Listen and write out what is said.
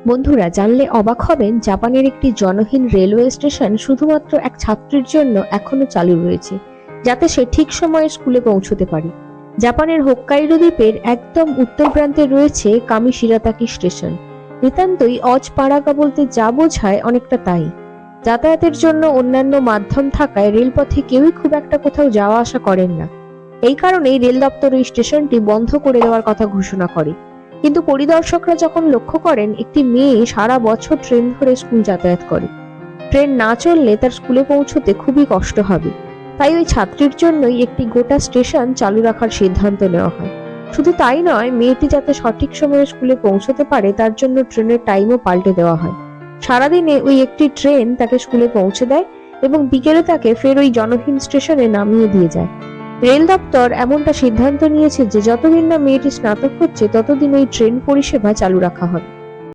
বন্ধুরা, জানলে অবাক হবেন, জাপানের একটি জনহীন রেলওয়ে স্টেশন শুধুমাত্র এক ছাত্রীর জন্য এখনো চালু রয়েছে, যাতে সে ঠিক সময়ে স্কুলে পৌঁছতে পারে। জাপানের হোক্কাইডো দ্বীপের একদম উত্তর প্রান্তে রয়েছে কামিশিরাতাকি স্টেশন। নিতান্তই অজপাড়াগা বলতে যা বোঝায় অনেকটা তাই। যাতায়াতের জন্য অন্যান্য মাধ্যম থাকায় রেলপথে কেউই খুব একটা কোথাও যাওয়া আসা করেন না। এই কারণেই রেল দপ্তর এই স্টেশনটি বন্ধ করে দেওয়ার কথা ঘোষণা করে। কিন্তু পরিদর্শকরা যখন লক্ষ্য করেন একটি মেয়ে সারা বছর ট্রেন ধরে স্কুল যাতায়াত করে, ট্রেন না চললে তার স্কুলে পৌঁছতে খুবই কষ্ট হবে, তাই ওই ছাত্রীর জন্যই একটি গোটা স্টেশন চালু রাখার সিদ্ধান্ত নেওয়া হয়। শুধু তাই নয়, মেয়েটি যাতে সঠিক সময়ে স্কুলে পৌঁছতে পারে তার জন্য ট্রেনের টাইমও পাল্টে দেওয়া হয়। সারাদিনে ওই একটি ট্রেন তাকে স্কুলে পৌঁছে দেয় এবং বিকেলে তাকে ফের ওই জনহীন স্টেশনে নামিয়ে দিয়ে যায়। রেল দপ্তর এমনটা সিদ্ধান্ত নিয়েছে যে যতদিন না মেয়েটি স্নাতক হচ্ছে ততদিন ওই ট্রেন পরিষেবা চালু রাখা হবে।